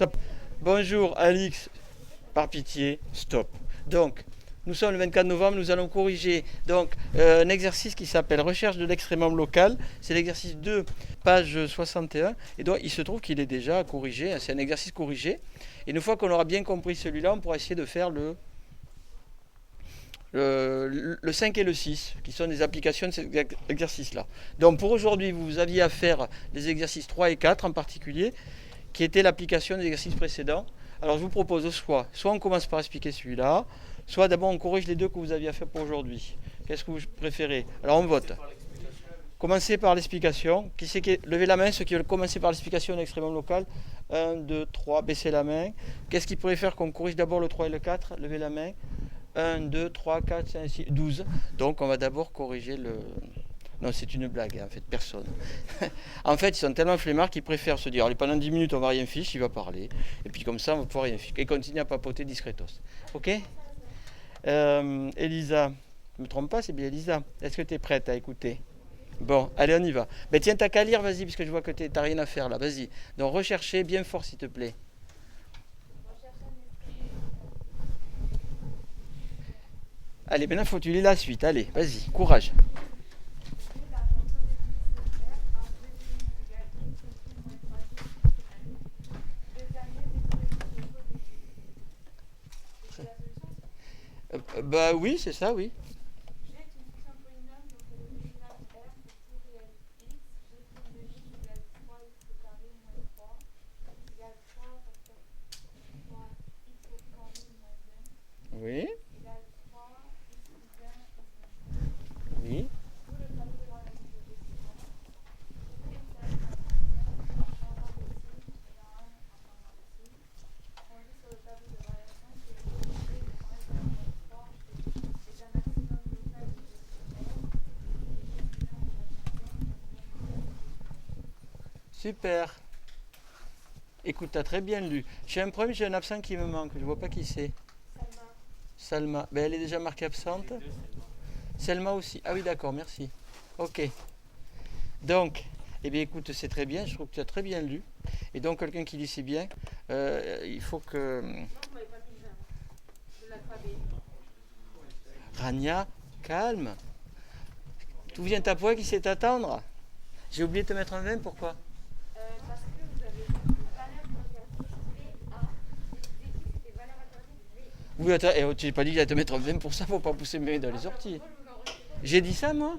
Stop. Bonjour Alix, par pitié, stop. Donc, nous sommes le 24 novembre, nous allons corriger un exercice qui s'appelle recherche de l'extrémum local. C'est l'exercice 2, page 61. Et donc, il se trouve qu'il est déjà corrigé. C'est un exercice corrigé. Et une fois qu'on aura bien compris celui-là, on pourra essayer de faire le 5 et le 6, qui sont des applications de cet exercice-là. Donc, pour aujourd'hui, vous aviez à faire les exercices 3 et 4 en particulier, qui étaient l'application des exercices précédents. Alors, je vous propose soit on commence par expliquer celui-là, soit d'abord on corrige les deux que vous aviez à faire pour aujourd'hui. Qu'est-ce que vous préférez? Alors on vote. Commencez par l'explication. Qui c'est qui levez la main, ceux qui veulent commencer par l'explication de l'extrémum local. 1, 2, 3, baissez la main. Qu'est-ce qui pourrait faire qu'on corrige d'abord le 3 et le 4? Levez la main. 1, 2, 3, 4, 5, 6, 12. Donc on va d'abord corriger le... Non, c'est une blague, en fait, personne. En fait, ils sont tellement flemmards qu'ils préfèrent se dire, allez, pendant 10 minutes, on va rien fiche, il va parler. Et puis comme ça, on va pouvoir rien fiche. Et continuer à papoter discretos. Ok? Elisa, je ne me trompe pas, c'est bien Elisa. Est-ce que tu es prête à écouter? Bon, allez, on y va. Ben tiens, t'as qu'à lire, vas-y, parce que je vois que tu n'as rien à faire là. Vas-y. Donc, recherchez bien fort, s'il te plaît. Allez, maintenant, faut que tu lis la suite. Allez, vas-y, courage. Bah oui, c'est ça, oui. Oui, oui. Super. Écoute, t'as très bien lu. J'ai un problème, j'ai un absent qui me manque. Je vois pas qui c'est. Salma. Ben, elle est déjà marquée absente. Selma aussi. Ah oui, d'accord, merci. Ok. Donc, eh bien, écoute, c'est très bien. Je trouve que tu as très bien lu. Et donc, quelqu'un qui lit si bien, il faut que. Rania, calme. D'où vient ta voix qui sait t'attendre? J'ai oublié de te mettre un 20, pourquoi? Parce que vous avez une valeur alternative VA, et vous avez dit que c'était valeur alternative V. Oui, attends, tu n'as pas dit que j'allais te mettre un 20 pour ça, faut pas pousser mes mains dans les orties. J'ai dit ça, moi?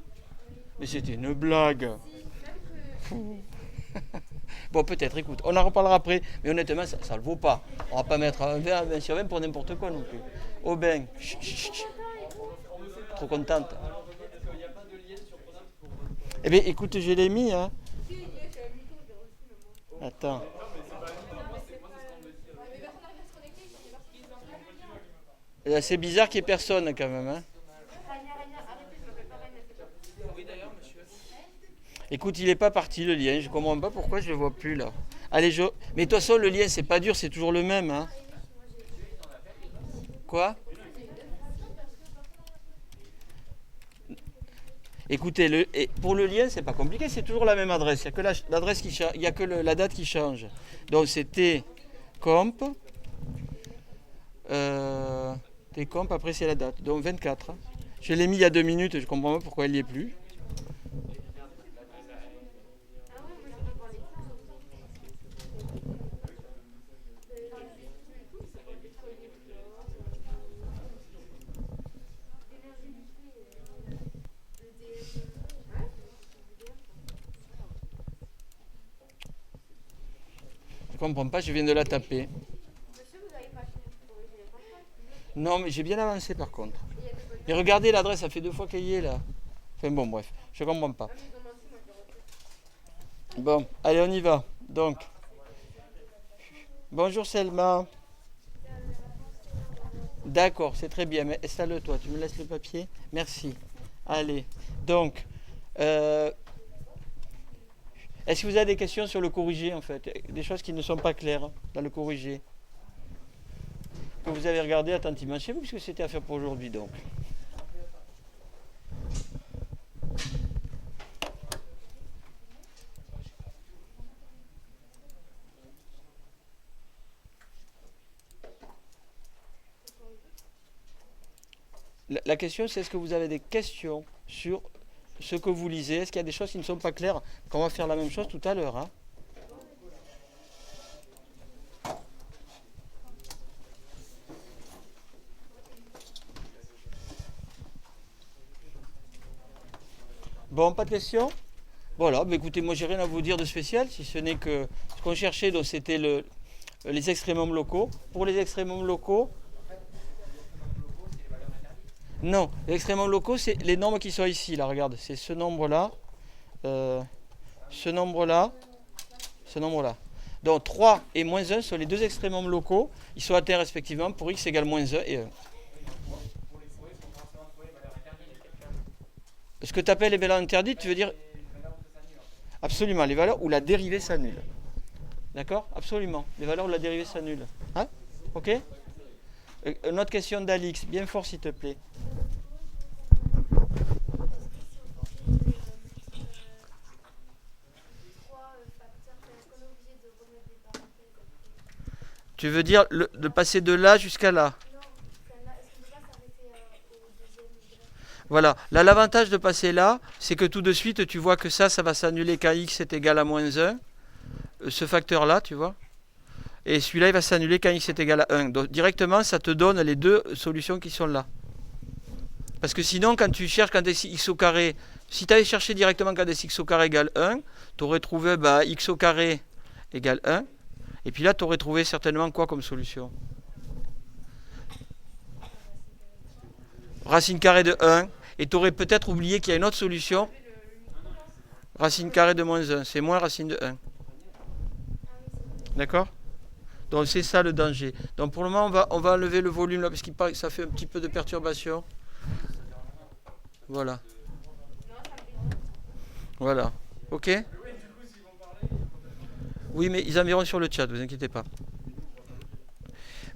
Mais c'était une blague. Fou. Bon, peut-être, écoute, on en reparlera après, mais honnêtement, ça ne le vaut pas. On va pas mettre un 20 à 20 sur 20 pour n'importe quoi non plus. Aubin, chut, chut, chut. Trop contente. Eh bien, écoute, je l'ai mis, hein. Attends. C'est bizarre qu'il n'y ait personne quand même, hein. Écoute, il n'est pas parti le lien, je comprends pas pourquoi je le vois plus là. Allez, mais de toute façon, le lien, c'est pas dur, c'est toujours le même, hein. Quoi? Écoutez, pour le lien, c'est pas compliqué, c'est toujours la même adresse. Il n'y a que l'adresse qui change, il y a que la date qui change. Donc c'était comp, comp, après c'est la date, donc 24. Je l'ai mis il y a 2 minutes, je comprends pas pourquoi elle n'y est plus. Je comprends pas, je viens de la taper. Non, mais j'ai bien avancé par contre. Mais regardez l'adresse, ça fait 2 fois qu'elle y est là. Enfin bon, bref, je comprends pas. Bon, allez, on y va. Donc, bonjour Selma. D'accord, c'est très bien, mais installe-toi, tu me laisses le papier? Merci. Allez, donc, est-ce que vous avez des questions sur le corrigé en fait? Des choses qui ne sont pas claires dans le corrigé? Que vous avez regardé attentivement chez vous, puisque c'était à faire pour aujourd'hui donc. La question, c'est est-ce que vous avez des questions sur ce que vous lisez? Est-ce qu'il y a des choses qui ne sont pas claires? Qu'on va faire la même chose tout à l'heure. Hein. Bon, pas de questions? Voilà, bah écoutez, moi j'ai rien à vous dire de spécial, si ce n'est que ce qu'on cherchait, donc c'était les extrémums locaux. Pour les extrémums locaux, non, les extrémums locaux, c'est les nombres qui sont ici, là, regarde, c'est ce nombre-là, euh, ce nombre-là, ce nombre-là. Donc 3 et moins 1 sont les deux extrémums locaux, ils sont atteints respectivement pour x égale moins 1 et 1. Ce que tu appelles les valeurs interdites, tu veux dire absolument, les valeurs où la dérivée s'annule. D'accord? Absolument, les valeurs où la dérivée s'annule. Hein? Ok? Une autre question d'Alix, bien fort s'il te plaît. Tu veux dire de passer de là jusqu'à là? Voilà. Là, l'avantage de passer là, c'est que tout de suite, tu vois que ça va s'annuler quand x est égal à moins 1. Ce facteur-là, tu vois. Et celui-là, il va s'annuler quand x est égal à 1. Donc, directement, ça te donne les deux solutions qui sont là. Parce que sinon, quand tu cherches quand x au carré, si tu avais cherché directement quand x au carré égale 1, tu aurais trouvé x au carré égale 1. Et puis là, tu aurais trouvé certainement quoi comme solution? Racine carrée de 1. Et tu aurais peut-être oublié qu'il y a une autre solution. Racine carrée de moins 1. C'est moins racine de 1. D'accord? Donc c'est ça le danger. Donc pour le moment, on va enlever le volume là, parce qu'il paraît que ça fait un petit peu de perturbation. Voilà. Voilà. Ok? Oui, mais ils en verront sur le chat, vous inquiétez pas.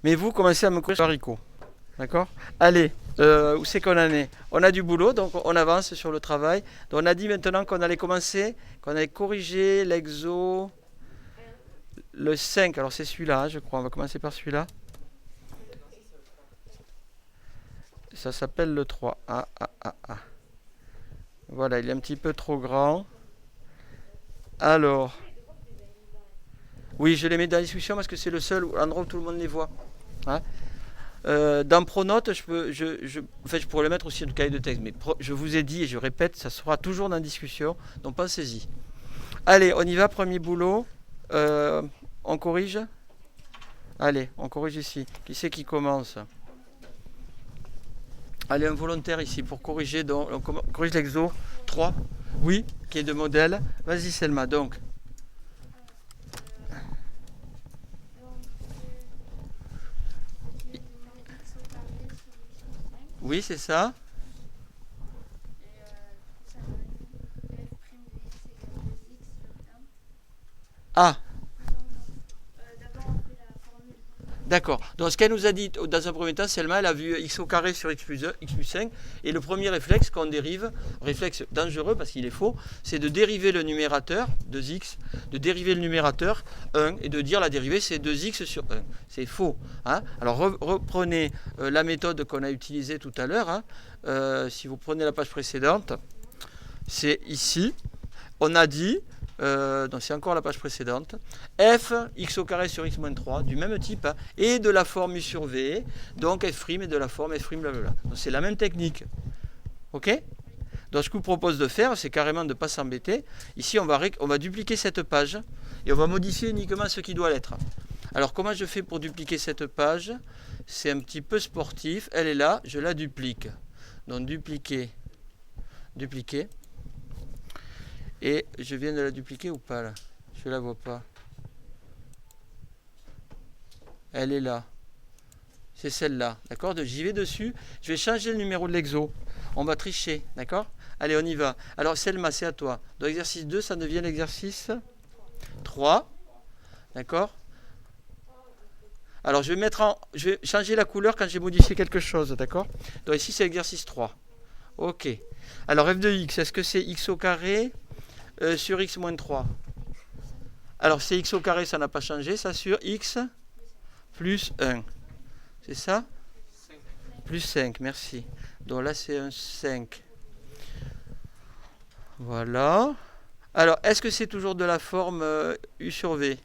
Mais vous commencez à me courir sur haricot. D'accord? Allez, où c'est qu'on en est? On a du boulot, donc on avance sur le travail. Donc on a dit maintenant qu'on allait commencer, qu'on allait corriger l'exo, le 5. Alors c'est celui-là, hein, je crois. On va commencer par celui-là. Ça s'appelle le 3. Voilà, il est un petit peu trop grand. Alors, oui, je les mets dans la discussion parce que c'est le seul endroit où tout le monde les voit. Hein? Dans Pronote, je pourrais le mettre aussi dans le cahier de texte, mais je vous ai dit et je répète, ça sera toujours dans la discussion, donc pensez-y. Allez, on y va, premier boulot. On corrige? Allez, on corrige ici. Qui c'est qui commence? Allez, un volontaire ici pour corriger. Donc, on corrige l'exo 3. Oui, qui est de modèle. Vas-y, Selma, donc. Oui, c'est ça. Ah. D'accord. Donc ce qu'elle nous a dit dans un premier temps, Selma, elle a vu x au carré sur x plus 5. Et le premier réflexe qu'on dérive, réflexe dangereux parce qu'il est faux, c'est de dériver le numérateur, 2x, de dériver le numérateur 1 et de dire la dérivée c'est 2x sur 1. C'est faux. Hein. Alors reprenez la méthode qu'on a utilisée tout à l'heure. Hein. Si vous prenez la page précédente, c'est ici. On a dit... donc c'est encore la page précédente, f x au carré sur x moins 3 du même type, hein, et de la forme u sur v, donc f' et de la forme f', blablabla. Donc c'est la même technique. Ok? Donc ce que je vous propose de faire, c'est carrément de ne pas s'embêter. Ici on va dupliquer cette page et on va modifier uniquement ce qui doit l'être. Alors comment je fais pour dupliquer cette page? C'est un petit peu sportif. Elle est là, je la duplique. Donc dupliquer. Et je viens de la dupliquer ou pas là? Je la vois pas. Elle est là. C'est celle-là. D'accord? J'y vais dessus. Je vais changer le numéro de l'exo. On va tricher. D'accord? Allez, on y va. Alors, Selma, c'est à toi. Dans l'exercice 2, ça devient l'exercice 3. D'accord? Alors, je vais changer la couleur quand j'ai modifié quelque chose. D'accord? Donc, ici, c'est l'exercice 3. Ok. Alors, f de x, est-ce que c'est x au carré sur x moins 3. Alors c'est x au carré, ça n'a pas changé, ça sur x plus 1. C'est ça? Plus 5, merci. Donc là, c'est un 5. Voilà. Alors, est-ce que c'est toujours de la forme U sur V?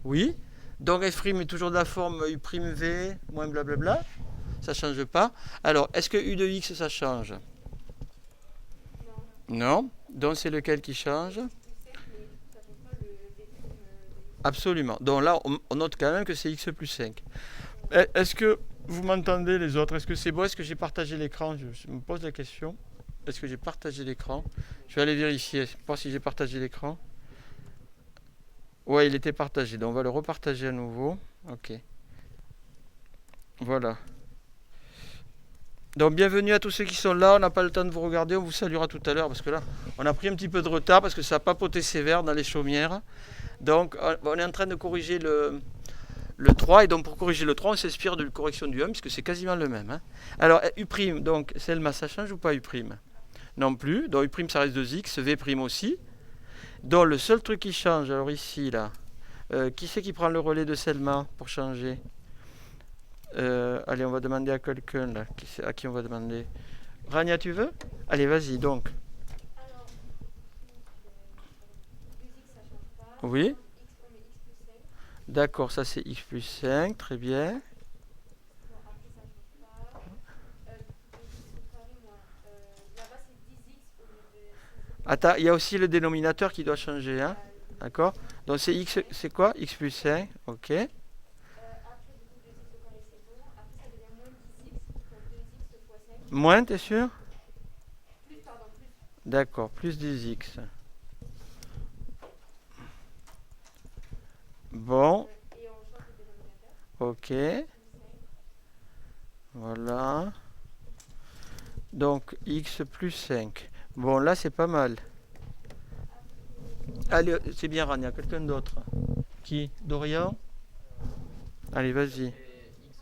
Oui. Donc f' est toujours de la forme U'V moins blablabla. Ça ne change pas. Alors, est-ce que U de X, ça change? Non. Donc c'est lequel qui change? Absolument. Donc là, on note quand même que c'est X plus 5. Est-ce que vous m'entendez les autres? Est-ce que c'est bon? Est-ce que j'ai partagé l'écran? Je me pose la question. Est-ce que j'ai partagé l'écran? Je vais aller vérifier, voir si j'ai partagé l'écran. Ouais, il était partagé. Donc on va le repartager à nouveau. Ok. Voilà. Donc bienvenue à tous ceux qui sont là. On n'a pas le temps de vous regarder. On vous saluera tout à l'heure parce que là, on a pris un petit peu de retard parce que ça a papoté sévère dans les chaumières. Donc on est en train de corriger le 3. Et donc pour corriger le 3, on s'inspire de la correction du 1 puisque c'est quasiment le même. Hein. Alors U', donc Selma, ça change ou pas U'? Non plus. Donc U', ça reste 2x. V' aussi. Donc le seul truc qui change, alors ici, là, qui c'est qui prend le relais de Selma pour changer? Allez, on va demander à quelqu'un, là. À qui on va demander? Rania, tu veux? Allez, vas-y, donc. Alors, oui. D'accord, ça c'est x plus 5, très bien. Attends, il y a aussi le dénominateur qui doit changer, hein? D'accord? Donc c'est x, c'est quoi? X plus 5, ok. Moins, t'es sûr? D'accord, plus 10x. Bon. Ok. Voilà. Donc x plus 5. Bon, là c'est pas mal. Allez, c'est bien Rania, quelqu'un d'autre? Qui? Dorian? Allez, vas-y. X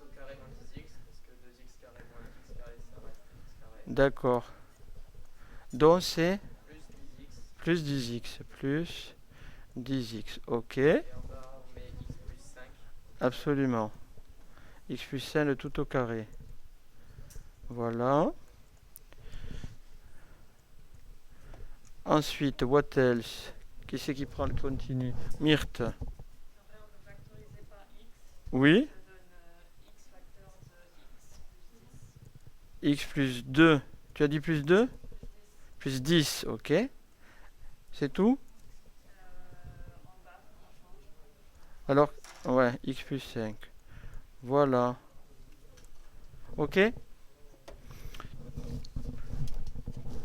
au carré moins 10x, parce que 2x carré moins x carré, ça reste x carré. D'accord. Donc c'est Plus 10x. Plus 10x. Ok. Et en bas, on met x plus 5. Absolument. X plus 5, le tout au carré. Voilà. Ensuite, what else? Qui c'est qui prend le continu? Myrthe. Oui. X plus 2. Tu as dit plus 2? Plus 10, ok. C'est tout? Alors, ouais, x plus 5. Voilà. Ok.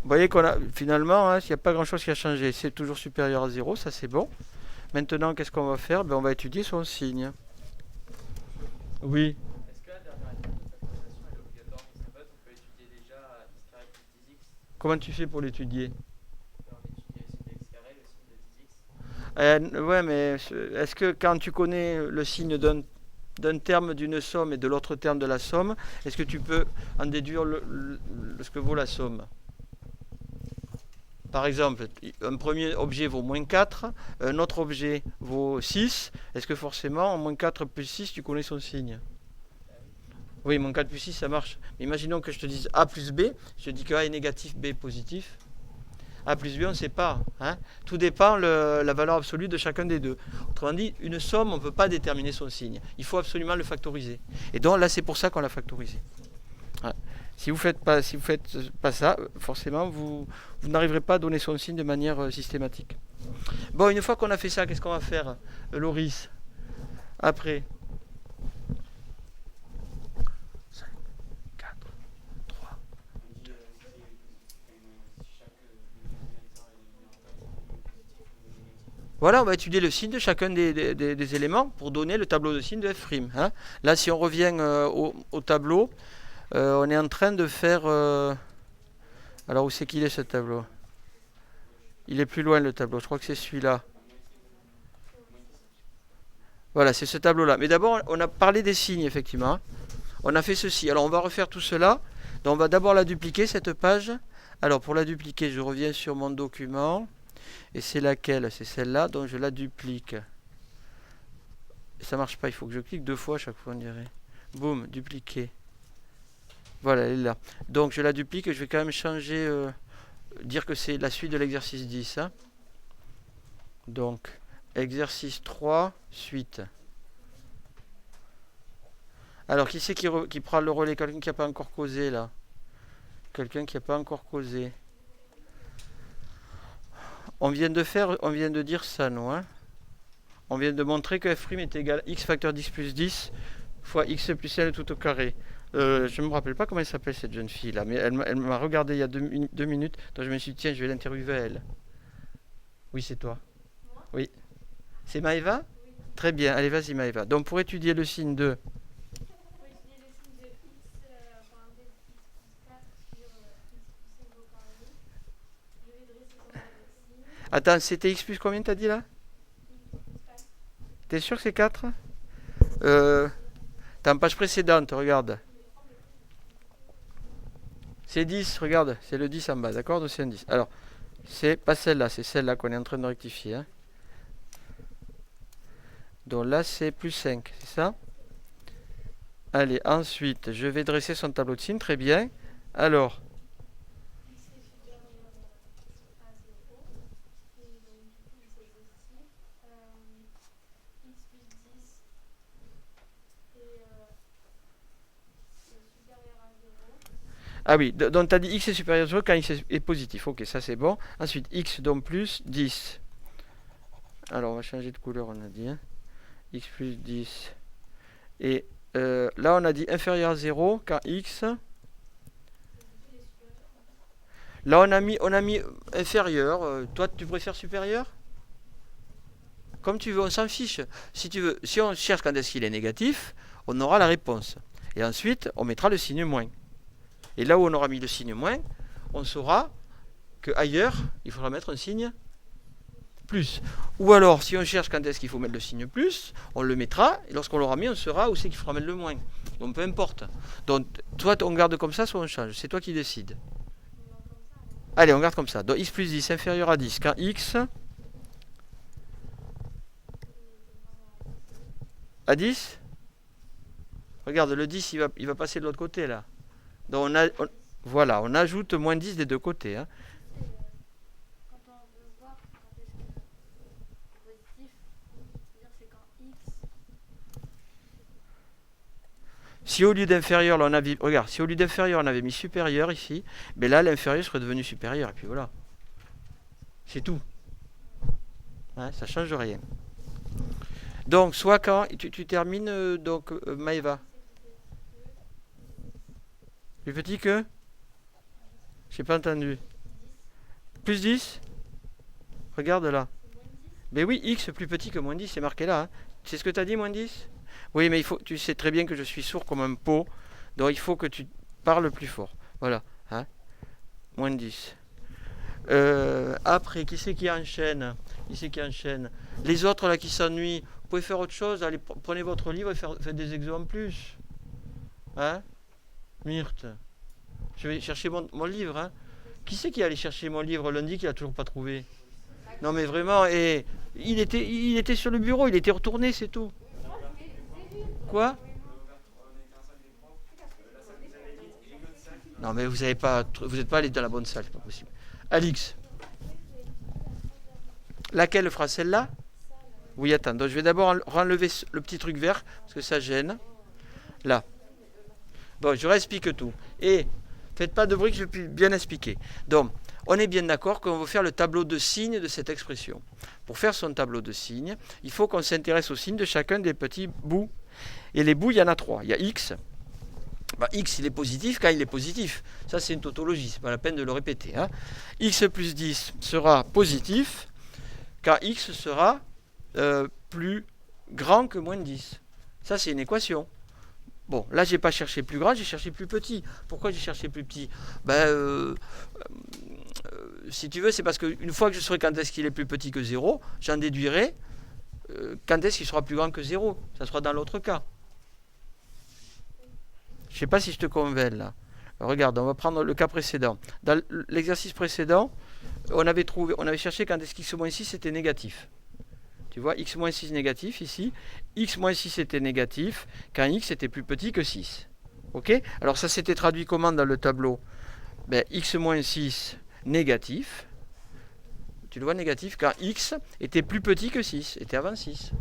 Vous voyez qu'on a finalement, il n'y a pas grand chose qui a changé. C'est toujours supérieur à 0, ça c'est bon. Maintenant, qu'est-ce qu'on va faire? On va étudier son signe. Oui. Est-ce que la dernière étape de factorisation est obligatoire? En fait, on peut étudier déjà x carré plus 10x. Comment tu fais pour l'étudier? On étudie le signe de x carré, le signe de 10x. Ouais, mais est-ce que quand tu connais le signe d'un terme d'une somme et de l'autre terme de la somme, est-ce que tu peux en déduire ce que vaut la somme? Par exemple, un premier objet vaut moins 4, un autre objet vaut 6. Est-ce que forcément, en moins 4 plus 6, tu connais son signe? Oui, moins 4 plus 6, ça marche. Mais imaginons que je te dise A plus B, je te dis que A est négatif, B est positif. A plus B, on ne sait pas. Hein. Tout dépend la valeur absolue de chacun des deux. Autrement dit, une somme, on ne peut pas déterminer son signe. Il faut absolument le factoriser. Et donc là, c'est pour ça qu'on l'a factorisé. Ouais. Si vous faites pas ça, forcément, vous n'arriverez pas à donner son signe de manière systématique. Bon, une fois qu'on a fait ça, qu'est-ce qu'on va faire, Loris? Après. 5, 4, 3. Voilà, on va étudier le signe de chacun des éléments pour donner le tableau de signes de f'. Hein. Là, si on revient au tableau, on est en train de faire... alors, où c'est qu'il est ce tableau? Il est plus loin le tableau, je crois que c'est celui-là. Voilà, c'est ce tableau-là. Mais d'abord, on a parlé des signes, effectivement. On a fait ceci. Alors, on va refaire tout cela. Donc, on va d'abord la dupliquer, cette page. Alors, pour la dupliquer, je reviens sur mon document. Et c'est laquelle? C'est celle-là, donc je la duplique. Ça marche pas, il faut que je clique 2 fois à chaque fois, on dirait. Boum, dupliquer. Voilà, elle est là. Donc je la duplique, je vais quand même changer, dire que c'est la suite de l'exercice 10. Hein. Donc, exercice 3, suite. Alors, qui c'est qui prend le relais? Quelqu'un qui n'a pas encore causé, là? Quelqu'un qui n'a pas encore causé. On vient de dire ça, non hein? On vient de montrer que f' est égal à x facteur 10 plus 10 fois x plus n tout au carré. Je ne me rappelle pas comment elle s'appelle cette jeune fille là, mais elle m'a regardé il y a 2 minutes, donc je me suis dit tiens, je vais l'interviewer à elle. Oui, c'est toi. Moi? Oui. C'est Maëva? Oui. Très bien, allez vas-y Maëva. Donc pour étudier le signe de... Pour étudier le signe de x, enfin de x plus 4 sur x plus n au carré, je vais dresser son tableau de signe. Attends, c'était x plus combien t'as dit là? X plus 4. T'es sûr que c'est 4? T'as une page précédente, regarde. C'est 10, regarde, c'est le 10 en bas, d'accord? Donc c'est un 10. Alors, c'est pas celle-là, c'est celle-là qu'on est en train de rectifier. Hein. Donc là, c'est plus 5, c'est ça? Allez, ensuite, je vais dresser son tableau de signes, très bien. Alors, X est supérieur à 0. Et donc du coup, c'est positif. X plus 10 est supérieur à 0. ah oui, donc tu as dit x est supérieur à 0 quand x est positif. Ok, ça c'est bon. Ensuite, x donc plus 10. Alors, on va changer de couleur, on a dit. Hein. X plus 10. Et là, on a dit inférieur à 0 quand x... Là, on a mis inférieur. Toi, tu préfères supérieur? Comme tu veux, on s'en fiche. Si tu veux, si on cherche quand est-ce qu'il est négatif, on aura la réponse. Et ensuite, on mettra le signe moins. Et là où on aura mis le signe moins, on saura qu'ailleurs, il faudra mettre un signe plus. Ou alors, si on cherche quand est-ce qu'il faut mettre le signe plus, on le mettra, et lorsqu'on l'aura mis, on saura où c'est qu'il faudra mettre le moins. Donc peu importe. Donc, soit on garde comme ça, soit on change. C'est toi qui décides. Allez, on garde comme ça. Donc x plus 10 inférieur à 10. Quand x à 10, regarde, le 10, il va passer de l'autre côté, là. Donc voilà, on ajoute moins 10 des deux côtés. Hein. Quand on veut voir quand est-ce que c'est positif, c'est-à-dire c'est quand x. Si au lieu d'inférieur, là, on avait, regarde, si au lieu d'inférieur, on avait mis supérieur ici, mais là, l'inférieur serait devenu supérieur. Et puis voilà. C'est tout. Hein, ça ne change rien. Donc, soit quand tu termines, donc, Maëva. Plus petit que? J'ai pas entendu. Plus 10? Regarde là. Mais oui, x plus petit que moins 10, c'est marqué là. Hein. C'est ce que tu as dit, moins 10? Oui, mais tu sais très bien que je suis sourd comme un pot. Donc il faut que tu parles plus fort. Voilà. Hein. Moins 10. Après, qui c'est qui enchaîne? Qui c'est qui enchaîne? Les autres là qui s'ennuient, vous pouvez faire autre chose. Allez, prenez votre livre et faites des exos en plus. Hein? Myrthe. Je vais chercher mon livre. Hein. Qui c'est qui est allé chercher mon livre lundi qui l'a toujours pas trouvé? Non mais vraiment, et il était sur le bureau, il était retourné, c'est tout. Quoi? Non mais vous n'êtes pas allé dans la bonne salle, c'est pas possible. Alix. Laquelle fera celle-là? Oui, attends, donc je vais d'abord enlever le petit truc vert, parce que ça gêne. Là. Bon, je réexplique tout. Et faites pas de bruit que je vais bien expliquer. Donc, on est bien d'accord qu'on veut faire le tableau de signes de cette expression. Pour faire son tableau de signes, il faut qu'on s'intéresse aux signes de chacun des petits bouts. Et les bouts, il y en a 3. Il y a x. X, il est positif quand il est positif. Ça, c'est une tautologie. C'est pas la peine de le répéter. Hein. X plus 10 sera positif quand x sera plus grand que moins 10. Ça, c'est une équation. Bon, là, j'ai pas cherché plus grand, j'ai cherché plus petit. Pourquoi j'ai cherché plus petit? Si tu veux, c'est parce qu'une fois que je saurai quand est-ce qu'il est plus petit que 0, j'en déduirai quand est-ce qu'il sera plus grand que 0. Ça sera dans l'autre cas. Je ne sais pas si je te convainc là. Regarde, on va prendre le cas précédent. Dans l'exercice précédent, on avait cherché quand est-ce qu'x moins 6 était négatif. Tu vois, x moins 6 négatif ici. X moins 6 était négatif quand x était plus petit que 6. Ok? Alors ça s'était traduit comment dans le tableau? Ben, x moins 6 négatif. Tu le vois négatif quand x était plus petit que 6, était avant 6.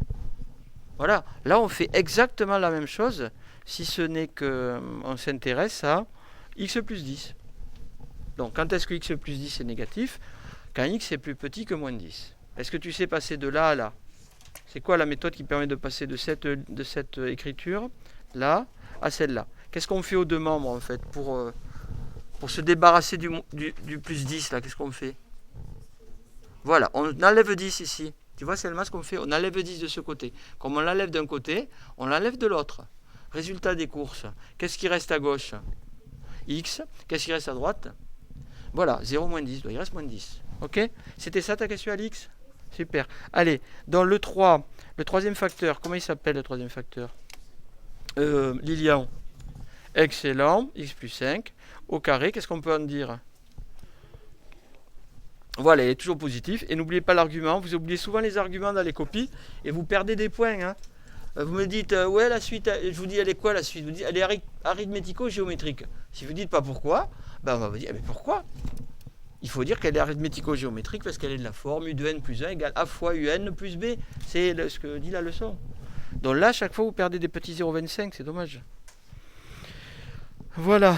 Voilà, là on fait exactement la même chose, si ce n'est qu'on s'intéresse à x plus 10. Donc quand est-ce que x plus 10 est négatif? Quand x est plus petit que moins 10. Est-ce que tu sais passer de là à là? C'est quoi la méthode qui permet de passer de cette écriture, là, à celle-là? Qu'est-ce qu'on fait aux deux membres en fait pour se débarrasser du plus 10 là? Qu'est-ce qu'on fait? Voilà, on enlève 10 ici. Tu vois seulement ce qu'on fait? On enlève 10 de ce côté. Comme on l'enlève d'un côté, on l'enlève de l'autre. Résultat des courses. Qu'est-ce qui reste à gauche? X. Qu'est-ce qui reste à droite? Voilà, 0 moins 10. Il reste moins 10. Ok? C'était ça ta question, Alix? Super. Allez, dans le 3, le troisième facteur, comment il s'appelle le troisième facteur? Lilian. Excellent. X plus 5. Au carré, qu'est-ce qu'on peut en dire? Voilà, il est toujours positif. Et n'oubliez pas l'argument. Vous oubliez souvent les arguments dans les copies et vous perdez des points. Hein. Vous me dites, ouais, la suite, je vous dis, elle est quoi la suite? Vous dites, elle est arithmético-géométrique. Si vous dites pas pourquoi, ben on va vous dire, mais pourquoi? Il faut dire qu'elle est arithmético-géométrique parce qu'elle est de la forme u de n plus 1 égale a fois un plus b. C'est ce que dit la leçon. Donc là, chaque fois, vous perdez des petits 0,25. C'est dommage. Voilà.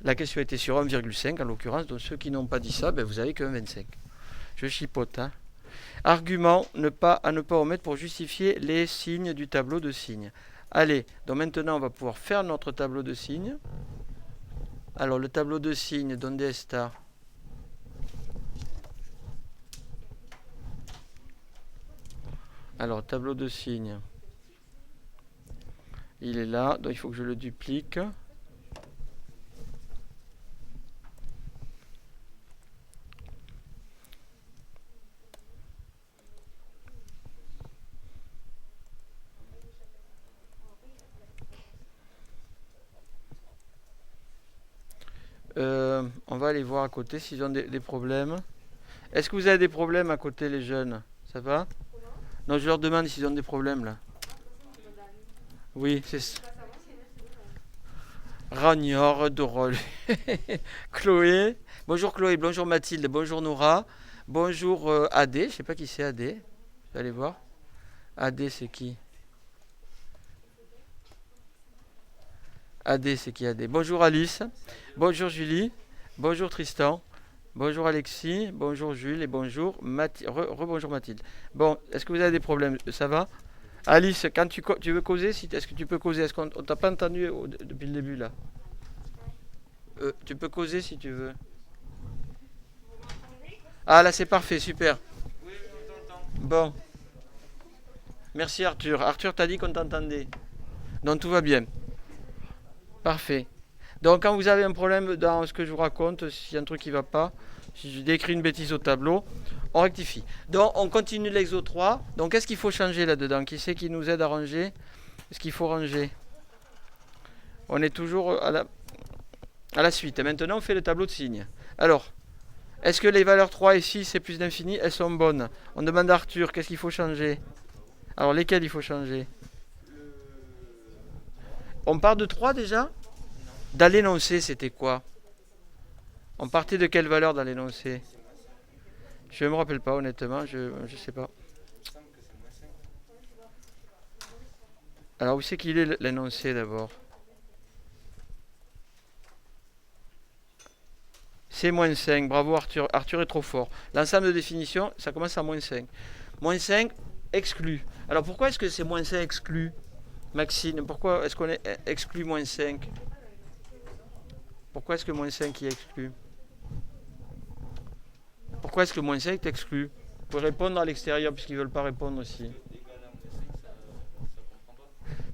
La question était sur 1,5 en l'occurrence, donc ceux qui n'ont pas dit ça, ben vous avez que 1,25. Je chipote. Hein. Argument à ne pas omettre pour justifier les signes du tableau de signes. Allez, donc maintenant on va pouvoir faire notre tableau de signes. Alors le tableau de signes, donde está? Alors tableau de signes. Il est là, donc il faut que je le duplique. On va aller voir à côté s'ils ont des problèmes. Est-ce que vous avez des problèmes à côté, les jeunes? Ça va? Non, je leur demande s'ils ont des problèmes là. Oui, c'est ça. Ragnor, Dorol. Chloé. Bonjour Chloé, bonjour Mathilde, bonjour Nora. Bonjour AD. Je ne sais pas qui c'est AD. Je vais aller voir. AD, c'est qui? AD, c'est qui AD? Bonjour Alice. Bonjour Julie. Bonjour Tristan. Bonjour Alexis. Bonjour Jules. Et bonjour Mathilde. Rebonjour Mathilde. Bon, est-ce que vous avez des problèmes? Ça va? Alice, quand tu veux causer, est-ce que tu peux causer? Est-ce qu'on t'a pas entendu depuis le début là? Tu peux causer si tu veux. Ah là c'est parfait, super. Oui, on t'entend. Bon. Merci Arthur. Arthur t'a dit qu'on t'entendait. Donc tout va bien. Parfait. Donc quand vous avez un problème dans ce que je vous raconte, s'il y a un truc qui ne va pas, si je décris une bêtise au tableau, on rectifie. Donc on continue l'exo 3. Donc qu'est-ce qu'il faut changer là-dedans? Qui c'est qui nous aide à ranger? Est-ce qu'il faut ranger? On est toujours à la suite. Et maintenant on fait le tableau de signes. Alors, est-ce que les valeurs 3 et 6 et plus d'infini, elles sont bonnes? On demande à Arthur, qu'est-ce qu'il faut changer? Alors lesquelles il faut changer? On part de 3 déjà? Dans l'énoncé, c'était quoi? On partait de quelle valeur dans l'énoncé? Je ne me rappelle pas, honnêtement, je ne sais pas. Alors, où c'est qu'il est l'énoncé d'abord? C'est moins 5, bravo Arthur. Arthur est trop fort. L'ensemble de définition, ça commence à moins 5. Moins 5, exclu. Alors, pourquoi est-ce que c'est moins 5 exclu? Maxine, pourquoi est-ce qu'on exclut moins 5? Pourquoi est-ce que moins 5 est exclu? Pourquoi est-ce que moins 5 est exclu? Vous pouvez répondre à l'extérieur puisqu'ils ne veulent pas répondre aussi.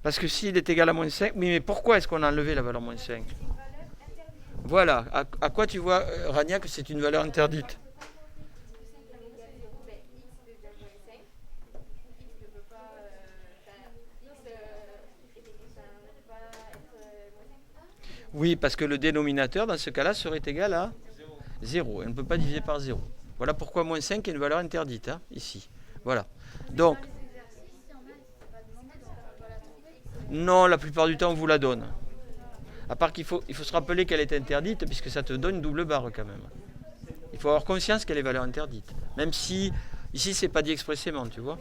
Parce que s'il est égal à moins 5, oui, mais pourquoi est-ce qu'on a enlevé la valeur moins 5? Voilà, à quoi tu vois, Rania, que c'est une valeur interdite? Oui, parce que le dénominateur, dans ce cas-là, serait égal à 0. Elle ne peut pas diviser par 0. Voilà pourquoi moins 5 est une valeur interdite, hein, ici. Voilà. Donc, non, la plupart du temps, on vous la donne. À part il faut se rappeler qu'elle est interdite, puisque ça te donne une double barre quand même. Il faut avoir conscience qu'elle est valeur interdite. Même si, ici, c'est pas dit expressément, tu vois.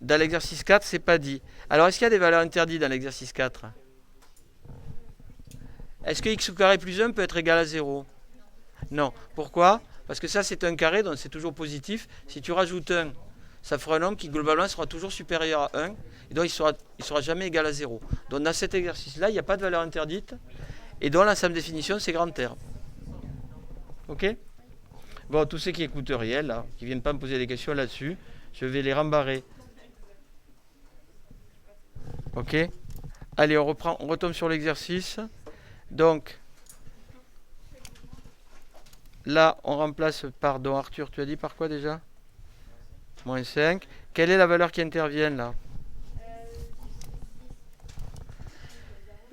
Dans l'exercice 4, c'est pas dit. Alors, est-ce qu'il y a des valeurs interdites dans l'exercice 4? Est-ce que x au carré plus 1 peut être égal à 0? Non. Pourquoi? Parce que ça, c'est un carré, donc c'est toujours positif. Si tu rajoutes 1, ça fera un nombre qui, globalement, sera toujours supérieur à 1. Et donc, il ne sera jamais égal à 0. Donc, dans cet exercice-là, il n'y a pas de valeur interdite. Et donc, l'ensemble des définitions, c'est grand R. OK? Bon, tous ceux qui écoutent rien, là, qui ne viennent pas me poser des questions là-dessus, je vais les rembarrer. OK? Allez, on retombe sur l'exercice. Donc, là, on remplace par, donc Arthur, tu as dit par quoi déjà? Moins 5. Quelle est la valeur qui intervient là?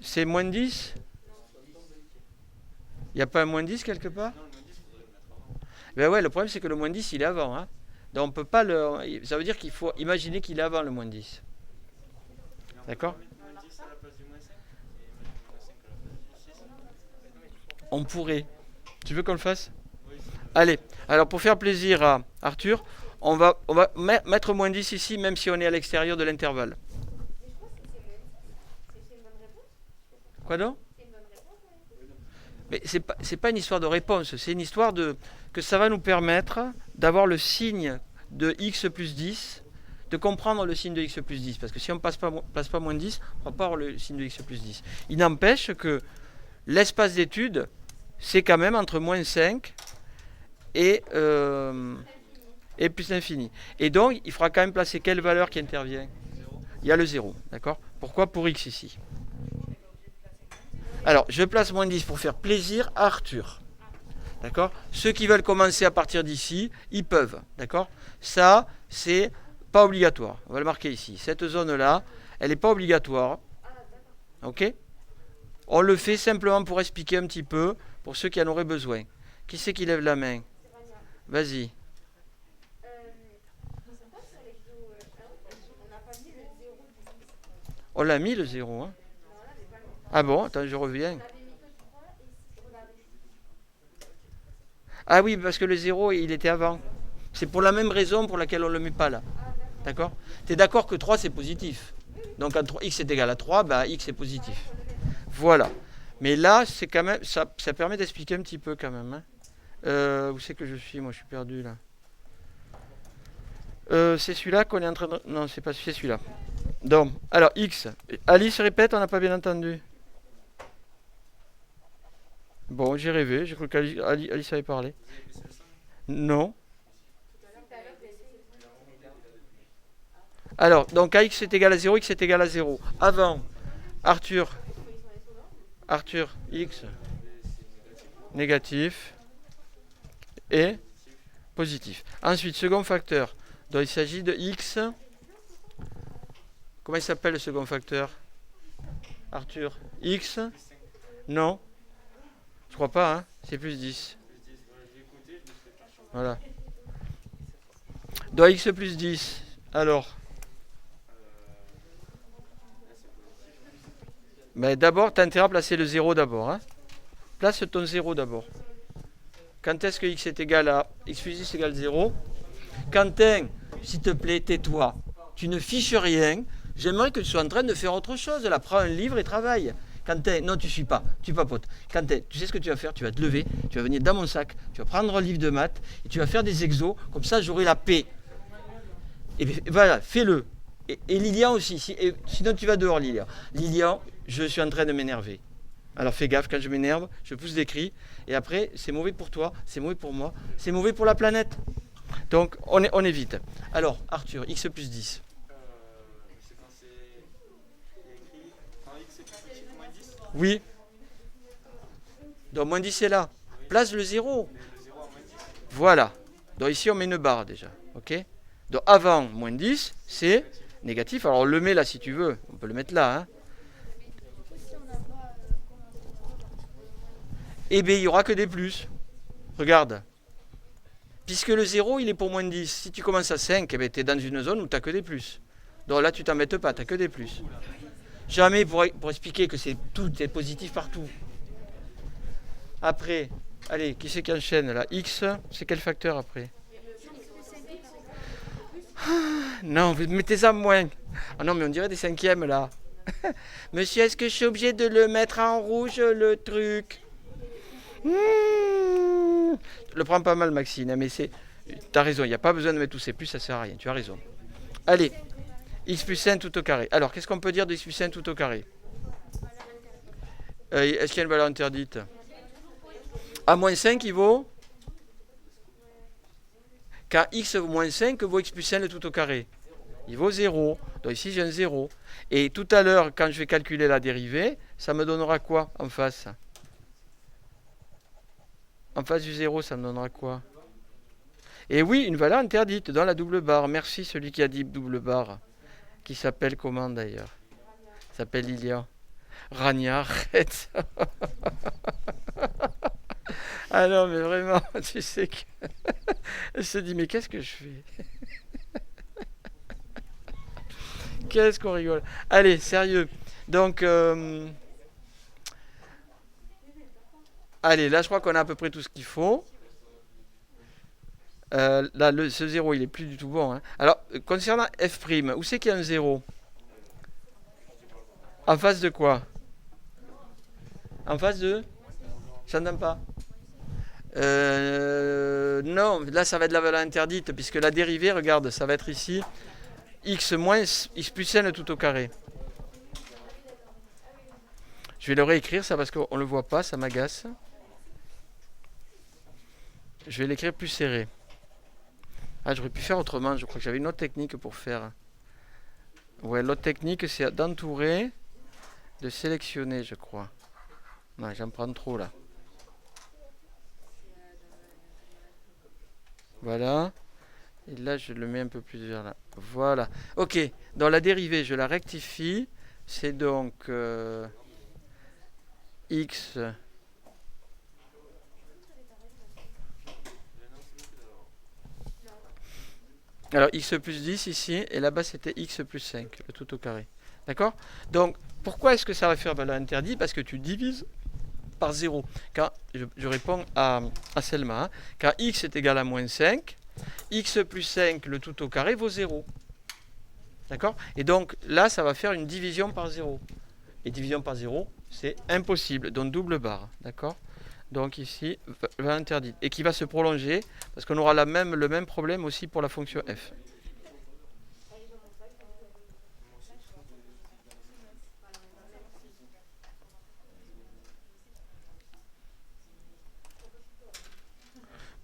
C'est moins 10? Il n'y a pas un moins 10 quelque part? Ben ouais, le problème c'est que le moins 10 il est avant. Hein. Donc on peut pas le. Ça veut dire qu'il faut imaginer qu'il est avant le moins 10. D'accord? On pourrait. Tu veux qu'on le fasse? Allez, alors pour faire plaisir à Arthur, on va mettre moins 10 ici, même si on est à l'extérieur de l'intervalle. Quoi donc? Mais c'est pas une histoire de réponse, c'est une histoire que ça va nous permettre d'avoir le signe de x plus 10, de comprendre le signe de x plus 10. Parce que si on ne place pas moins 10, on ne va pas avoir le signe de x plus 10. Il n'empêche que l'espace d'étude, c'est quand même entre moins 5 et plus l'infini. Et donc, il faudra quand même placer quelle valeur qui intervient? Il y a le 0, d'accord? Pourquoi pour x ici? Alors, je place moins 10 pour faire plaisir à Arthur. D'accord? Ceux qui veulent commencer à partir d'ici, ils peuvent. D'accord? Ça, c'est pas obligatoire. On va le marquer ici. Cette zone-là, elle n'est pas obligatoire. OK? On le fait simplement pour expliquer un petit peu, pour ceux qui en auraient besoin. Qui c'est qui lève la main? Vas-y. On l'a mis le 0, hein? Ah bon, attends, je reviens. Ah oui, parce que le 0, il était avant. C'est pour la même raison pour laquelle on ne le met pas là. D'accord? Tu es d'accord que 3, c'est positif. Donc quand x est égal à 3, bah, x est positif. Voilà. Mais là, c'est quand même, ça permet d'expliquer un petit peu quand même. Hein. Où c'est que je suis? Moi, je suis perdu là. C'est celui-là qu'on est en train de... Non, c'est pas c'est celui-là. Donc, alors, x. Alice répète, on n'a pas bien entendu. Bon, j'ai rêvé, j'ai cru qu'Alice avait parlé. Non. Alors, donc AX est égal à 0, X est égal à 0. Avant, Arthur, X, négatif, et positif. Ensuite, second facteur. Donc, il s'agit de X. Comment il s'appelle le second facteur? Arthur, X. Non. Je crois pas, hein. C'est plus 10. Voilà. Donc x plus 10. Alors. Mais d'abord, tu as intérêt à placer le 0 d'abord. Hein. Place ton 0 d'abord. Quand est-ce que x est égal à x plus 10 égale 0? Quentin, s'il te plaît, tais-toi. Tu ne fiches rien. J'aimerais que tu sois en train de faire autre chose. Là, prends un livre et travaille. Quentin, non, tu ne suis pas, tu papotes. Quentin, tu sais ce que tu vas faire? Tu vas te lever, tu vas venir dans mon sac, tu vas prendre un livre de maths et tu vas faire des exos, comme ça j'aurai la paix. Et voilà, fais-le. Et Lilian aussi, sinon tu vas dehors, Lilian. Lilian, je suis en train de m'énerver. Alors fais gaffe, quand je m'énerve, je pousse des cris, et après, c'est mauvais pour toi, c'est mauvais pour moi, c'est mauvais pour la planète. Donc, on évite. Alors, Arthur, x plus 10. Oui. Donc moins 10 est là. Place le 0. Voilà. Donc ici on met une barre déjà. Ok. Donc avant moins 10, c'est négatif. Alors on le met là si tu veux. On peut le mettre là. Hein. Eh bien il n'y aura que des plus. Regarde. Puisque le 0 il est pour moins 10. Si tu commences à 5, eh tu es dans une zone où tu n'as que des plus. Donc là tu t'embêtes pas, tu n'as que des plus. Jamais pour expliquer que tout est positif partout. Après, allez, qui c'est qui enchaîne là? X, c'est quel facteur après? Non, vous mettez ça moins. Ah non, mais on dirait des cinquièmes là. Monsieur, est-ce que je suis obligé de le mettre en rouge le truc? Je le prends pas mal, Maxine, mais c'est. T'as raison, il n'y a pas besoin de mettre tous ces plus, ça sert à rien, tu as raison. Allez, x plus 1 tout au carré. Alors, qu'est-ce qu'on peut dire de x plus 1 tout au carré? Est-ce qu'il y a une valeur interdite? A moins 5, il vaut? Quand x vaut moins 5, vaut x plus 1 le tout au carré? Il vaut 0. Donc ici, j'ai un 0. Et tout à l'heure, quand je vais calculer la dérivée, ça me donnera quoi en face? En face du 0, ça me donnera quoi? Et oui, une valeur interdite dans la double barre. Merci celui qui a dit double barre. Qui s'appelle comment d'ailleurs? S'appelle Lilia. Rania, arrête. Ah non, mais vraiment, tu sais que... Elle se dit, mais qu'est-ce que je fais? Qu'est-ce qu'on rigole. Allez, sérieux. Donc, allez, là, je crois qu'on a à peu près tout ce qu'il faut. Là, ce 0, il est plus du tout bon. Hein. Alors, concernant f', où c'est qu'il y a un 0? En face de quoi? En face de? J'entends pas. Non, là, ça va être la valeur interdite, puisque la dérivée, regarde, ça va être ici, x moins x plus n tout au carré. Je vais le réécrire, ça, parce qu'on ne le voit pas, ça m'agace. Je vais l'écrire plus serré. Ah, j'aurais pu faire autrement. Je crois que j'avais une autre technique pour faire. Ouais, l'autre technique, c'est d'entourer, de sélectionner, je crois. Non, j'en prends trop, là. Voilà. Et là, je le mets un peu plus vers là. Voilà. Ok. Dans la dérivée, je la rectifie. C'est donc x... Alors, x plus 10 ici, et là-bas, c'était x plus 5, le tout au carré. D'accord? Donc, pourquoi est-ce que ça va faire valeur interdite? Parce que tu divises par 0. Quand je réponds à Selma, hein, quand x est égal à moins 5, x plus 5, le tout au carré, vaut 0. D'accord? Et donc, là, ça va faire une division par 0. Et division par 0, c'est impossible. Donc, double barre. D'accord? Donc ici, valeur interdite. Et qui va se prolonger, parce qu'on aura le même problème aussi pour la fonction f.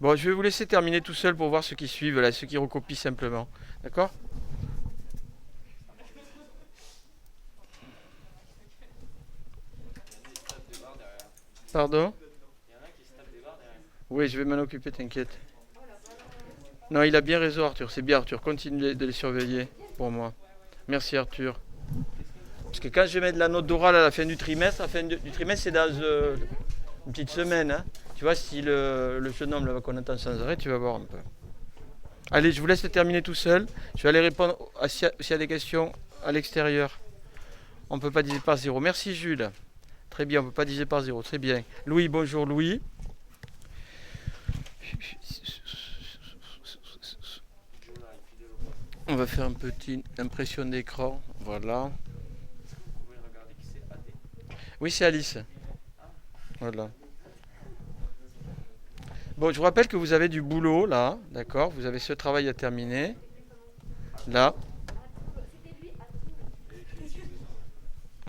Bon, je vais vous laisser terminer tout seul pour voir ceux qui suivent, là, ceux qui recopient simplement. D'accord? Pardon? Oui, je vais m'en occuper, t'inquiète. Non, il a bien raison, Arthur. C'est bien, Arthur. Continue de les surveiller pour moi. Merci, Arthur. Parce que quand je vais mettre la note d'oral à la fin du trimestre, c'est dans une petite semaine. Hein. Tu vois, si le jeune homme là, qu'on entend sans arrêt, tu vas voir un peu. Allez, je vous laisse terminer tout seul. Je vais aller répondre s'il y a des questions à l'extérieur. On ne peut pas diviser par 0. Merci, Jules. Très bien, on ne peut pas diviser par 0. Très bien. Louis, bonjour, Louis. On va faire une petite impression d'écran. Voilà. Oui, c'est Alice. Voilà. Bon, je vous rappelle que vous avez du boulot là, d'accord? Vous avez ce travail à terminer. Là.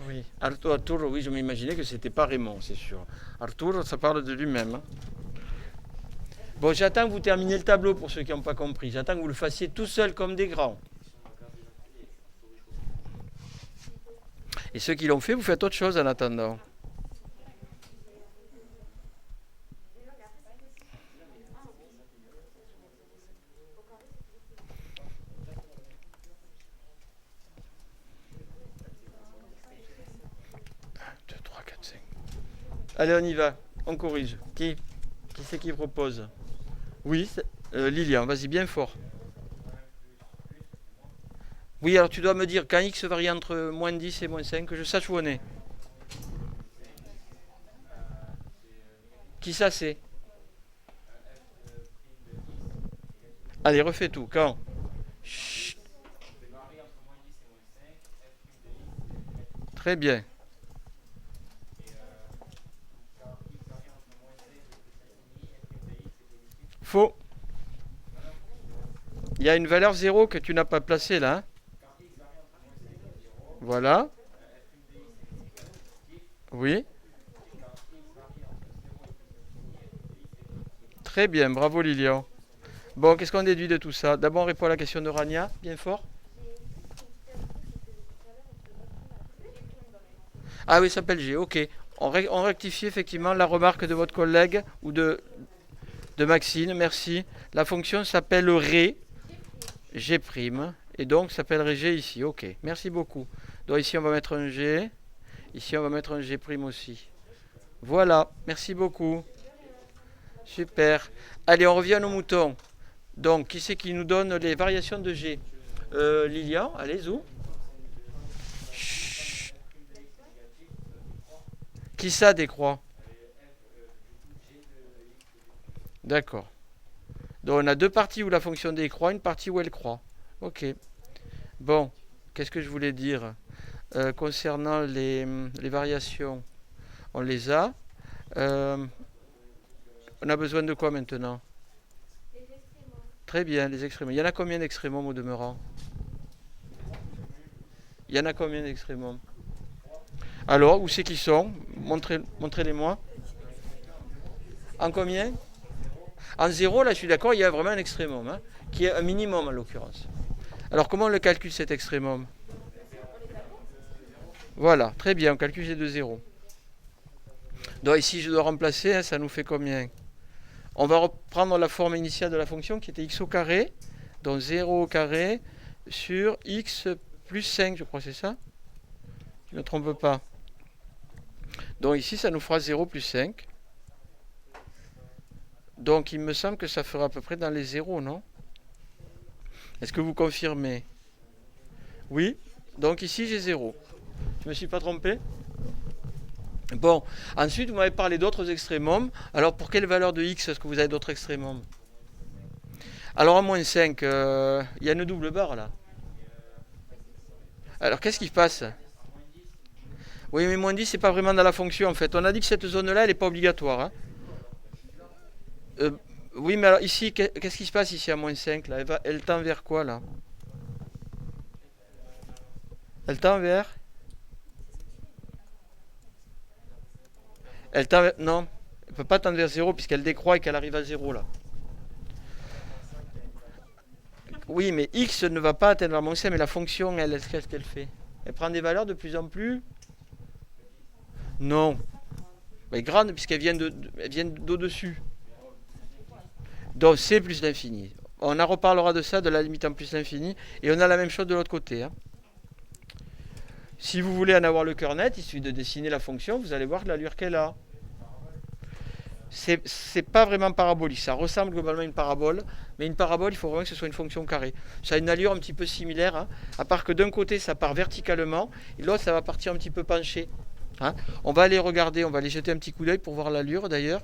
Oui. Arthur, oui, je m'imaginais que c'était pas Raymond, c'est sûr. Arthur, ça parle de lui-même. Hein. Bon, j'attends que vous terminiez le tableau pour ceux qui n'ont pas compris. J'attends que vous le fassiez tout seul comme des grands. Et ceux qui l'ont fait, vous faites autre chose en attendant. Allez, on y va. On corrige. Qui c'est qui propose? Oui, Lilian, vas-y bien fort. Oui, alors tu dois me dire quand x varie entre moins 10 et moins 5, que je sache où on est. Qui ça c'est? Allez, refais tout. Quand? Chut, très bien. Faux. Il y a une valeur 0 que tu n'as pas placée là, hein. Voilà. Oui. Très bien, bravo Lilian. Bon, qu'est-ce qu'on déduit de tout ça? D'abord, on répond à la question de Rania, bien fort. Ah oui, ça s'appelle G, ok. On rectifie effectivement la remarque de votre collègue ou de Maxine, merci. La fonction s'appelle Ré, G', et donc s'appellerait G ici, ok. Merci beaucoup. Donc ici, on va mettre un G, ici, on va mettre un G' aussi. Voilà, merci beaucoup. Super. Allez, on revient aux moutons. Donc, qui c'est qui nous donne les variations de G? Lilian, allez, zou. Chut. Qui ça décroît? D'accord. Donc, on a deux parties où la fonction décroît, une partie où elle croît. Ok. Bon, qu'est-ce que je voulais dire? Concernant les variations, on les a. On a besoin de quoi maintenant? Les extrémums. Très bien, les extrémums. Il y en a combien d'extrémums au demeurant? Il y en a combien d'extrémums? Alors, où c'est qu'ils sont? Montrez-les-moi. En combien? En 0, là, je suis d'accord, il y a vraiment un extrémum, hein, qui est un minimum en l'occurrence. Alors, comment on le calcule cet extrémum? Voilà, très bien, on calcule G de 0. Donc ici, je dois remplacer, hein, ça nous fait combien? On va reprendre la forme initiale de la fonction qui était x au carré, donc 0 au carré sur x plus 5, je crois, c'est ça? Je ne me trompe pas. Donc ici, ça nous fera 0 plus 5. Donc il me semble que ça fera à peu près dans les 0, non? Est-ce que vous confirmez? Oui. Donc ici, j'ai 0. Je ne me suis pas trompé? Bon. Ensuite, vous m'avez parlé d'autres extrémums. Alors, pour quelle valeur de x est-ce que vous avez d'autres extrémums? Alors, à moins 5, il y a une double barre, là. Alors, qu'est-ce qui se passe? Oui, mais moins 10, c'est pas vraiment dans la fonction, en fait. On a dit que cette zone-là, elle n'est pas obligatoire, hein. Oui, mais alors ici, qu'est-ce qui se passe ici à moins 5 là? Elle tend vers quoi là? Elle tend vers? Elle tend vers... Non, elle ne peut pas tendre vers 0 puisqu'elle décroît et qu'elle arrive à 0 là. Oui, mais x ne va pas atteindre la moins 5, mais la fonction, elle, qu'est-ce qu'elle fait? Elle prend des valeurs de plus en plus? Non. Mais grande puisqu'elle vient d'au-dessus. Donc c'est plus l'infini. On en reparlera de ça, de la limite en plus l'infini. Et on a la même chose de l'autre côté, hein. Si vous voulez en avoir le cœur net, il suffit de dessiner la fonction, vous allez voir l'allure qu'elle a. C'est pas vraiment parabolique, ça ressemble globalement à une parabole, mais une parabole, il faut vraiment que ce soit une fonction carrée. Ça a une allure un petit peu similaire, hein, à part que d'un côté ça part verticalement, et l'autre ça va partir un petit peu penché, hein. On va aller regarder, on va aller jeter un petit coup d'œil pour voir l'allure d'ailleurs.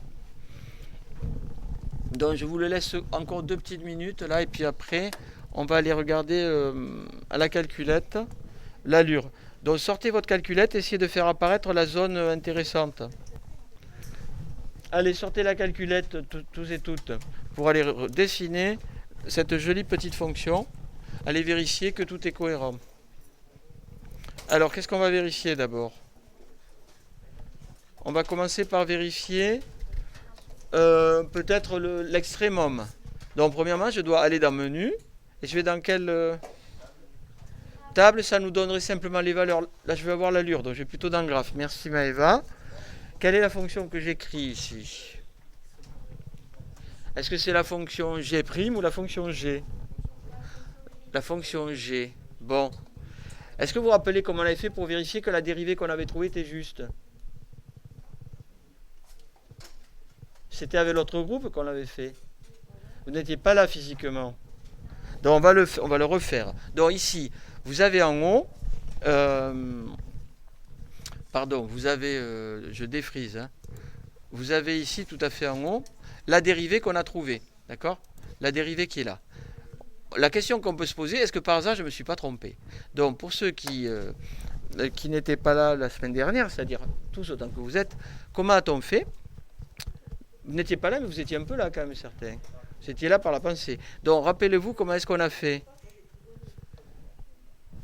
Donc je vous le laisse encore 2 petites minutes là, et puis après on va aller regarder à la calculette l'allure. Donc sortez votre calculette, essayez de faire apparaître la zone intéressante. Allez, sortez la calculette tous et toutes pour aller dessiner cette jolie petite fonction. Allez vérifier que tout est cohérent. Alors qu'est-ce qu'on va vérifier d'abord? On va commencer par vérifier peut-être l'extrémum. Donc premièrement, je dois aller dans menu. Et je vais dans quelle table? Ça nous donnerait simplement les valeurs. Là, je vais avoir l'allure, donc je vais plutôt dans le graphe. Merci Maëva. Quelle est la fonction que j'écris ici? Est-ce que c'est la fonction G' ou la fonction G? La fonction G. Bon. Est-ce que vous vous rappelez comment on avait fait pour vérifier que la dérivée qu'on avait trouvée était juste? C'était avec l'autre groupe qu'on l'avait fait. Vous n'étiez pas là physiquement. Donc on va le refaire. Donc ici, vous avez en haut, pardon, vous avez, je défrise, hein. Vous avez ici tout à fait en haut la dérivée qu'on a trouvée, d'accord? La dérivée qui est là. La question qu'on peut se poser, est-ce que par hasard je ne me suis pas trompé? Donc pour ceux qui n'étaient pas là la semaine dernière, c'est-à-dire tous autant que vous êtes, comment a-t-on fait? Vous n'étiez pas là, mais vous étiez un peu là quand même, certains. Vous étiez là par la pensée. Donc rappelez-vous comment est-ce qu'on a fait?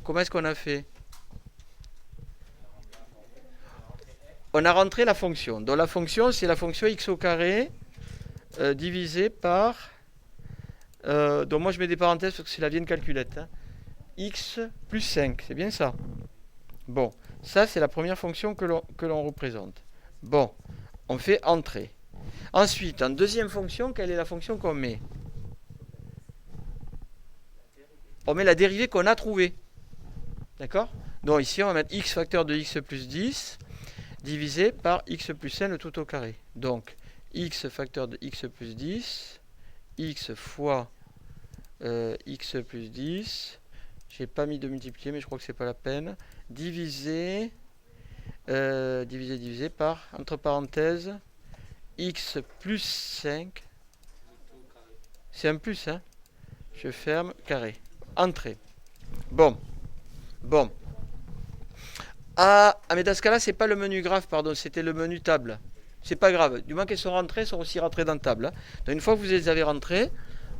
Comment est-ce qu'on a fait? On a rentré la fonction. Donc la fonction, c'est la fonction x au carré divisé par... donc moi je mets des parenthèses parce que c'est la vieille calculette. Hein. X plus 5, c'est bien ça? Bon, ça c'est la première fonction que l'on représente. Bon, on fait entrer. Ensuite, en deuxième fonction, quelle est la fonction qu'on met? On met la dérivée qu'on a trouvée. D'accord? Donc ici, on va mettre x facteur de x plus 10 divisé par x plus n tout au carré. Donc, x facteur de x plus 10, x fois x plus 10, j'ai pas mis de multiplier, mais je crois que c'est pas la peine, divisé par, entre parenthèses, x plus 5, c'est un plus, hein? Je ferme, carré. Entrée. Bon. Ah, mais dans ce cas-là, c'est pas le menu graphe, pardon, c'était le menu table. C'est pas grave. Du moment qu'elles sont rentrées, elles sont aussi rentrées dans table. Hein. Donc une fois que vous les avez rentrées,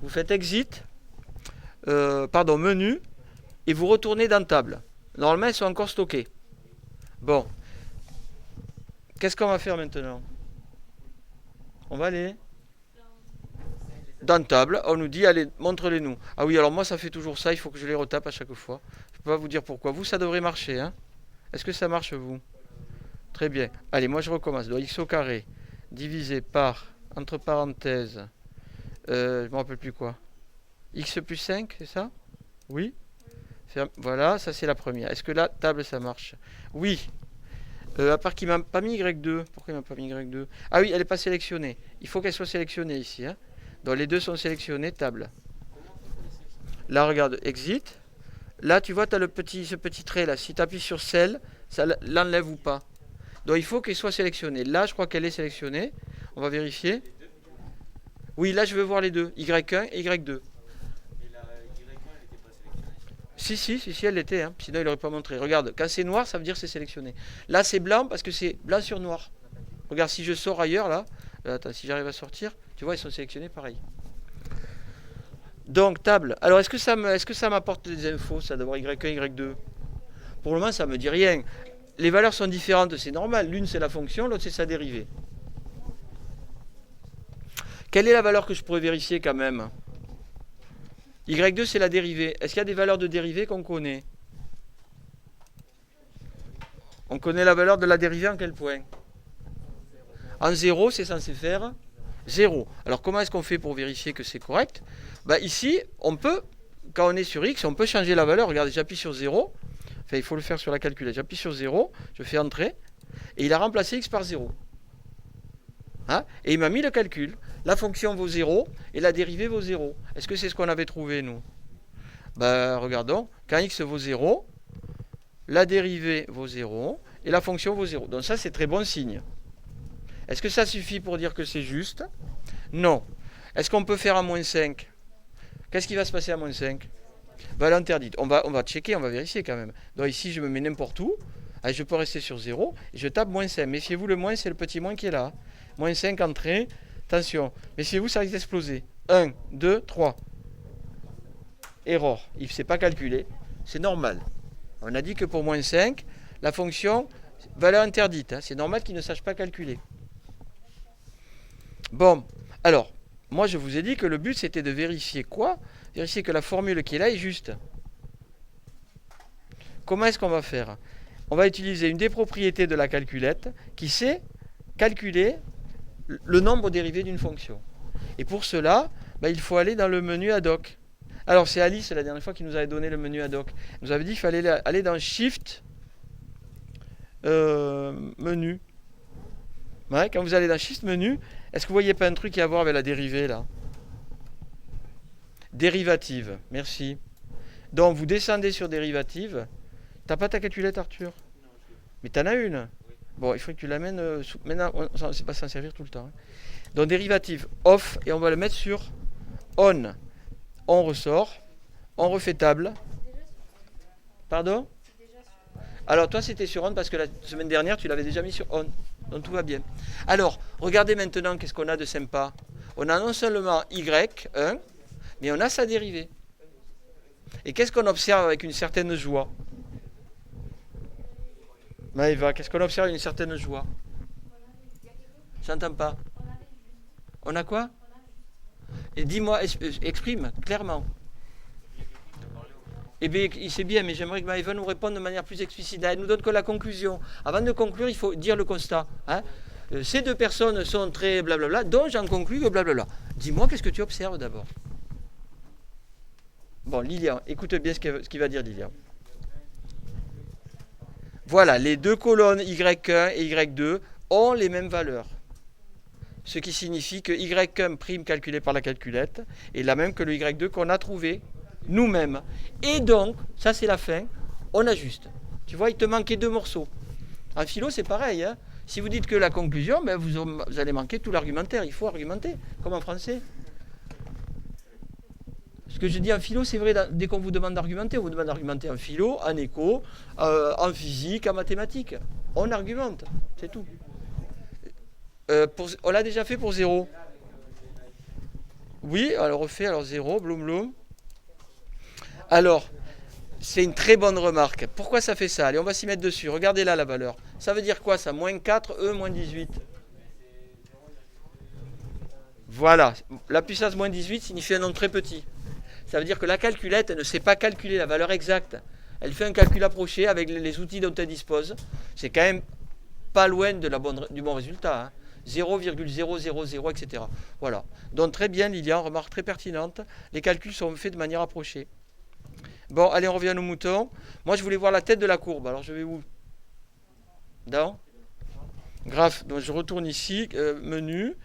vous faites exit, menu, et vous retournez dans table. Normalement, elles sont encore stockées. Bon. Qu'est-ce qu'on va faire maintenant? On va aller dans table. On nous dit, allez, montre-les-nous. Ah oui, alors moi, ça fait toujours ça. Il faut que je les retape à chaque fois. Je ne peux pas vous dire pourquoi. Vous, ça devrait marcher. Hein. Est-ce que ça marche, vous? Très bien. Allez, moi, je recommence. Donc, x au carré divisé par, entre parenthèses, je ne me rappelle plus quoi. X plus 5, c'est ça? Oui. Voilà, ça, c'est la première. Est-ce que la table, ça marche? Oui. À part qu'il ne m'a pas mis Y2. Pourquoi il ne m'a pas mis Y2? Ah oui, elle n'est pas sélectionnée. Il faut qu'elle soit sélectionnée ici. Hein. Donc les deux sont sélectionnés, table. Là, regarde, exit. Là, tu vois, tu as ce petit trait là. Si tu appuies sur celle, ça l'enlève ou pas. Donc il faut qu'elle soit sélectionnée. Là, je crois qu'elle est sélectionnée. On va vérifier. Oui, là, je veux voir les deux. Y1 et Y2. Si, elle l'était. Hein. Sinon, il n'aurait pas montré. Regarde, quand c'est noir, ça veut dire que c'est sélectionné. Là, c'est blanc parce que c'est blanc sur noir. Regarde, si je sors ailleurs, là. Attends, si j'arrive à sortir, tu vois, ils sont sélectionnés pareil. Donc, table. Alors, est-ce que ça m'apporte des infos, ça, d'avoir Y1, Y2? Pour le moment, ça ne me dit rien. Les valeurs sont différentes, c'est normal. L'une, c'est la fonction, l'autre, c'est sa dérivée. Quelle est la valeur que je pourrais vérifier quand même? Y2, c'est la dérivée. Est-ce qu'il y a des valeurs de dérivée qu'on connaît? On connaît la valeur de la dérivée en quel point? En 0, c'est censé faire 0. Alors, comment est-ce qu'on fait pour vérifier que c'est correct? Ici, on peut, quand on est sur x, on peut changer la valeur. Regardez, j'appuie sur 0. Enfin, il faut le faire sur la calculette. J'appuie sur 0, je fais entrer, et il a remplacé x par 0. Hein? Et il m'a mis le calcul. La fonction vaut 0 et la dérivée vaut 0. Est-ce que c'est ce qu'on avait trouvé, nous? Regardons. Quand x vaut 0, la dérivée vaut 0 et la fonction vaut 0. Donc ça, c'est très bon signe. Est-ce que ça suffit pour dire que c'est juste? Non. Est-ce qu'on peut faire à moins 5? Qu'est-ce qui va se passer à moins 5? Elle est interdite. On va checker, on va vérifier quand même. Donc ici, je me mets n'importe où. Je peux rester sur 0 et je tape moins 5. Méfiez-vous, le moins, c'est le petit moins qui est là. Moins 5, entrée. Attention. Méfiez-vous, ça risque d'exploser. 1, 2, 3. Erreur. Il ne s'est pas calculé. C'est normal. On a dit que pour moins 5, la fonction, valeur interdite. Hein. C'est normal qu'il ne sache pas calculer. Bon. Alors, moi, je vous ai dit que le but, c'était de vérifier quoi? Vérifier que la formule qui est là est juste. Comment est-ce qu'on va faire? On va utiliser une des propriétés de la calculette qui sait calculer le nombre dérivé d'une fonction. Et pour cela, il faut aller dans le menu ad hoc. Alors, c'est Alice, la dernière fois, qui nous avait donné le menu ad hoc. Elle nous avait dit qu'il fallait aller dans Shift, menu. Ouais, quand vous allez dans Shift, menu, est-ce que vous voyez pas un truc qui a à voir avec la dérivée, là? Dérivative, merci. Donc vous descendez sur dérivative. T'as pas ta calculette, Arthur? Mais t'en as une. Bon, il faut que tu l'amènes. Maintenant, c'est pas s'en servir tout le temps. Hein. Donc dérivative off et on va le mettre sur on. On ressort. On refait table. Pardon? Alors toi c'était sur on parce que la semaine dernière tu l'avais déjà mis sur on. Donc tout va bien. Alors, regardez maintenant qu'est-ce qu'on a de sympa. On a non seulement y1, mais on a sa dérivée. Et qu'est-ce qu'on observe avec une certaine joie? Maëva, qu'est-ce qu'on observe avec une certaine joie? J'entends pas. On a quoi? Et dis-moi, exprime clairement. Eh bien, c'est bien, mais j'aimerais que Maëva nous réponde de manière plus explicite. Elle nous donne que la conclusion. Avant de conclure, il faut dire le constat. Hein. Ces deux personnes sont très blablabla, donc j'en conclus que blablabla. Dis-moi, qu'est-ce que tu observes d'abord? Bon, Lilian, écoute bien ce qu'il va dire Lilian. Voilà, les deux colonnes Y1 et Y2 ont les mêmes valeurs. Ce qui signifie que Y1 prime calculé par la calculette est la même que le Y2 qu'on a trouvé nous-mêmes. Et donc, ça c'est la fin, on ajuste. Tu vois, il te manquait 2 morceaux. En philo, c'est pareil. Hein. Si vous dites que la conclusion, ben vous allez manquer tout l'argumentaire. Il faut argumenter, comme en français. Ce que je dis en philo, c'est vrai, dès qu'on vous demande d'argumenter, on vous demande d'argumenter en philo, en éco, en physique, en mathématiques. On argumente, c'est tout. On l'a déjà fait pour 0. Oui, on le refait, alors 0, bloum bloum. Alors, c'est une très bonne remarque. Pourquoi ça fait ça? Allez, on va s'y mettre dessus. Regardez là la valeur. Ça veut dire quoi ça? Moins 4, moins 18. Voilà. La puissance moins 18 signifie un nombre très petit. Ça veut dire que la calculette elle ne sait pas calculer la valeur exacte. Elle fait un calcul approché avec les outils dont elle dispose. C'est quand même pas loin de du bon résultat. Hein. 0,000, etc. Voilà. Donc très bien, Lilian, remarque très pertinente. Les calculs sont faits de manière approchée. Bon, allez, on revient aux moutons. Moi, je voulais voir la tête de la courbe. Alors, je vais où? Dans graphe. Donc, je retourne ici. Menu.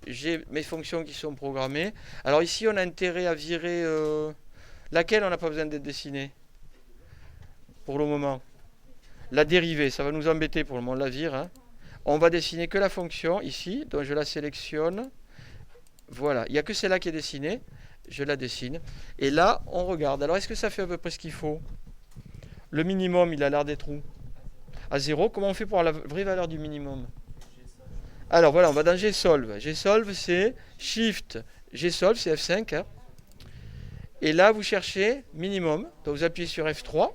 J'ai mes fonctions qui sont programmées. Alors, ici, on a intérêt à virer... laquelle on n'a pas besoin d'être dessinée? Pour le moment. La dérivée. Ça va nous embêter pour le moment. On la vire. Hein. On va dessiner que la fonction ici. Donc, je la sélectionne. Voilà. Il n'y a que celle-là qui est dessinée. Je la dessine. Et là, on regarde. Alors, est-ce que ça fait à peu près ce qu'il faut? Le minimum, il a l'air d'être où? À 0. Comment on fait pour la vraie valeur du minimum? Alors, voilà, on va dans Gsolve. Gsolve, c'est Shift. Gsolve, c'est F5. Hein. Et là, vous cherchez minimum. Donc, vous appuyez sur F3.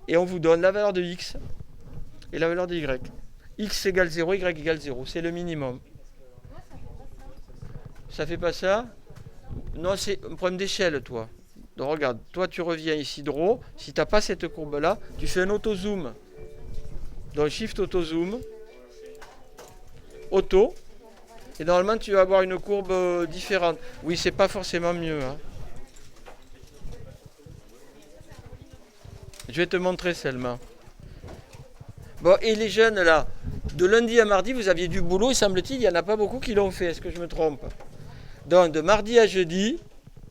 Et on vous donne la valeur de X et la valeur de Y. X égale 0, Y égale 0. C'est le minimum. Ça fait pas ça? Non, c'est un problème d'échelle, toi. Donc regarde, toi tu reviens ici draw. Si tu n'as pas cette courbe-là, tu fais un auto-zoom. Donc Shift auto-zoom. Auto. Et normalement, tu vas avoir une courbe différente. Oui, c'est pas forcément mieux. Hein. Je vais te montrer Selma. Bon, et les jeunes là, de lundi à mardi, vous aviez du boulot, et semble-t-il, il n'y en a pas beaucoup qui l'ont fait. Est-ce que je me trompe? Donc, de mardi à jeudi,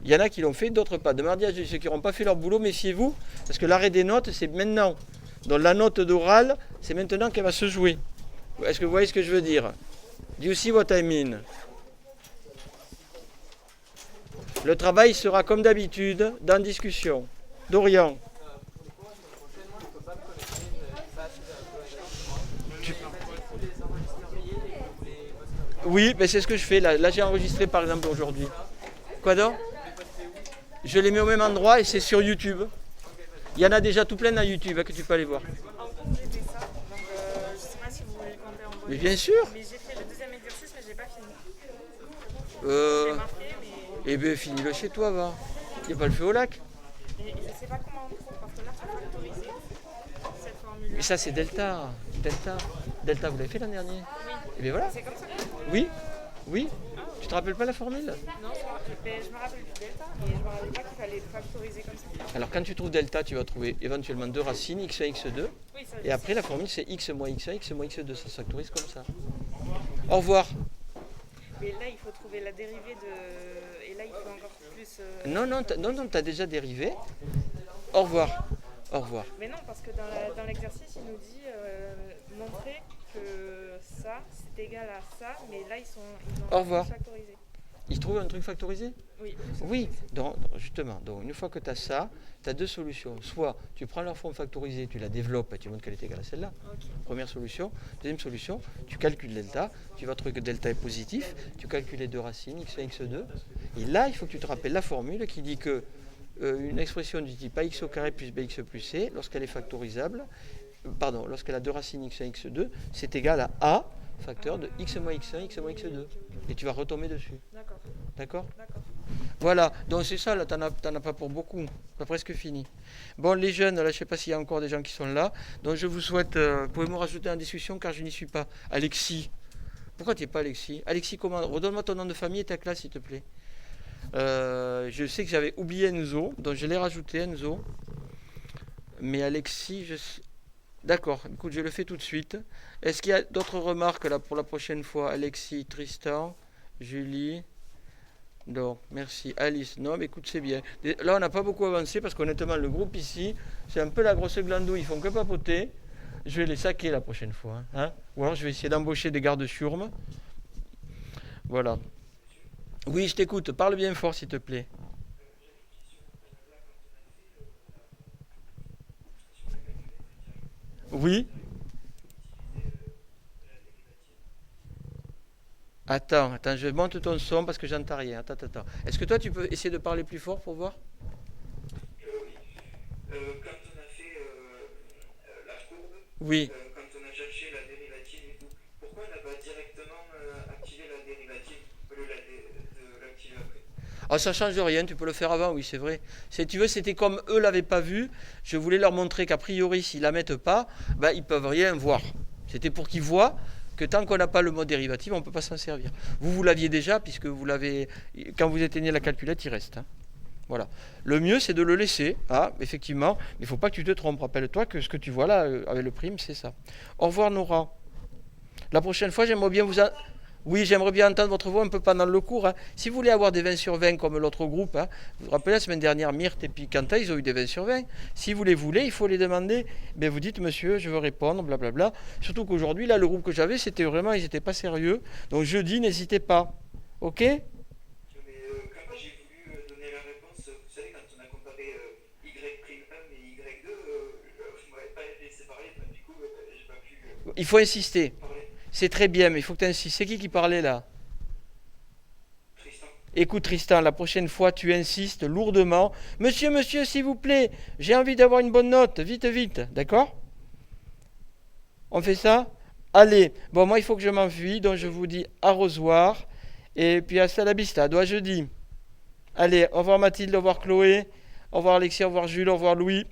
il y en a qui l'ont fait, d'autres pas. De mardi à jeudi, ceux qui n'auront pas fait leur boulot, méfiez-vous, parce que l'arrêt des notes, c'est maintenant. Donc, la note d'oral, c'est maintenant qu'elle va se jouer. Est-ce que vous voyez ce que je veux dire? Do you see what I mean? Le travail sera comme d'habitude, dans discussion. Dorian. Oui, mais c'est ce que je fais là. Là, j'ai enregistré par exemple aujourd'hui. Quoi donc? Je les mets au même endroit et c'est sur YouTube. Il y en a déjà tout plein dans YouTube hein, que tu peux aller voir. En gros, j'ai fait ça. Donc, je sais pas si vous voulez compter en bonne. Mais bien sûr. Mais j'ai fait le deuxième exercice, mais j'ai pas fini. Euh... J'ai marqué, mais Eh bien, finis-le chez toi, va. Il n'y a pas le feu au lac. mais je sais pas comment on trouve parce que là, tu peux factoriser cette formule. Mais ça, c'est Delta. Delta. Delta, vous l'avez fait l'an dernier? Oui. Et bien voilà. C'est comme ça? Oui. Oui. Tu te rappelles pas la formule? Non, je me rappelle du delta et je me rappelle pas qu'il fallait factoriser comme ça. Alors, quand tu trouves delta, tu vas trouver éventuellement deux racines, x1, x2. Oui, ça, Et après, la formule, c'est x moins x1, x moins x2. Ça se factorise comme ça. Au revoir. Mais là, il faut trouver la dérivée de. Et là, là, il faut encore plus. Non, t'as déjà dérivé. Au revoir. Au revoir. Mais non, parce que dans l'exercice, il nous dit montrer que ça, c'est égal à ça, mais là, ils Au ont revoir. plus factorisé. Il trouve un truc factorisé? Oui, Oui, justement. Donc, une fois que tu as ça, tu as deux solutions. Soit tu prends leur forme factorisée, tu la développes et tu montres qu'elle est égale à celle-là. Ok. Première solution. Deuxième solution, tu calcules delta, tu vas trouver que delta est positif, tu calcules les deux racines, x1, x2. Et là, il faut que tu te rappelles la formule qui dit que une expression du type ax au carré plus bx plus c, lorsqu'elle est factorisable, lorsqu'elle a deux racines x1, x2, c'est égal à a facteur de x moins x1, x moins x2. Et tu vas retomber dessus. D'accord. D'accord? D'accord. Voilà, donc c'est ça, là, t'en as pas pour beaucoup, t'as presque fini. Bon, les jeunes, là, je sais pas s'il y a encore des gens qui sont là, donc je vous souhaite, pouvez me rajouter en discussion car je n'y suis pas. Alexis, pourquoi tu n'es pas Alexis? Alexis, comment? Redonne-moi ton nom de famille et ta classe, s'il te plaît. Je sais que j'avais oublié Enzo, donc je l'ai rajouté, Enzo. Mais Alexis, d'accord, écoute, je le fais tout de suite. Est-ce qu'il y a d'autres remarques là pour la prochaine fois? Alexis, Tristan, Julie. Non, merci. Alice, non, mais écoute, c'est bien. Là, on n'a pas beaucoup avancé parce qu'honnêtement, le groupe ici, c'est un peu la grosse glandouille, ils font que papoter. Je vais les saquer la prochaine fois. Hein. Ou alors, je vais essayer d'embaucher des gardes chiourmes. Voilà. Oui, je t'écoute. Parle bien fort, s'il te plaît. Oui. Attends, je monte ton son parce que j'entends rien. Attends. Est-ce que toi, tu peux essayer de parler plus fort pour voir? Oui. Quand on a fait la courbe, Oui. quand on a cherché la dérivative et tout, pourquoi on n'a pas directement activé la dérivative au lieu de l'activer après? Ah, ça change rien, tu peux le faire avant, oui, c'est vrai. Si tu veux, c'était comme eux l'avaient pas vu. Je voulais leur montrer qu'a priori, s'ils la mettent pas, ben, ils peuvent rien voir. C'était pour qu'ils voient que tant qu'on n'a pas le mot dérivative, on ne peut pas s'en servir. Vous l'aviez déjà, puisque vous l'avez. Quand vous éteignez la calculette, il reste. Hein. Voilà. Le mieux, c'est de le laisser, effectivement. Mais il ne faut pas que tu te trompes. Rappelle-toi que ce que tu vois là, avec le prime, c'est ça. Au revoir, Nora. La prochaine fois, j'aimerais bien vous. Oui, j'aimerais bien entendre votre voix un peu pendant le cours. Hein. Si vous voulez avoir des 20 sur 20 comme l'autre groupe, vous vous rappelez la semaine dernière, Myrthe et puis Quentin, ils ont eu des 20 sur 20. Si vous les voulez, il faut les demander. Ben, vous dites, monsieur, je veux répondre, blablabla. Surtout qu'aujourd'hui, là, le groupe que j'avais, c'était vraiment, ils n'étaient pas sérieux. Donc jeudi, n'hésitez pas. OK? Mais quand moi j'ai voulu donner la réponse, vous savez, quand on a comparé Y'1 et Y2, vous ne m'avez pas laissé parler, donc du coup, j'ai pas pu Il faut insister. parler. C'est très bien, mais il faut que tu insistes. C'est qui parlait là? Tristan. Écoute Tristan, la prochaine fois tu insistes lourdement. Monsieur, s'il vous plaît, j'ai envie d'avoir une bonne note, vite, d'accord? On fait ça? Allez, bon moi il faut que je m'enfuis, donc je vous dis au revoir. Et puis hasta la vista, à jeudi. Allez, au revoir Mathilde, au revoir Chloé, au revoir Alexis, au revoir Jules, au revoir Louis,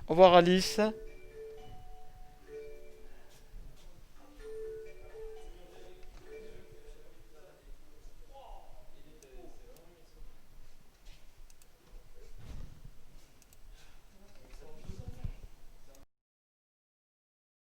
au revoir Alice.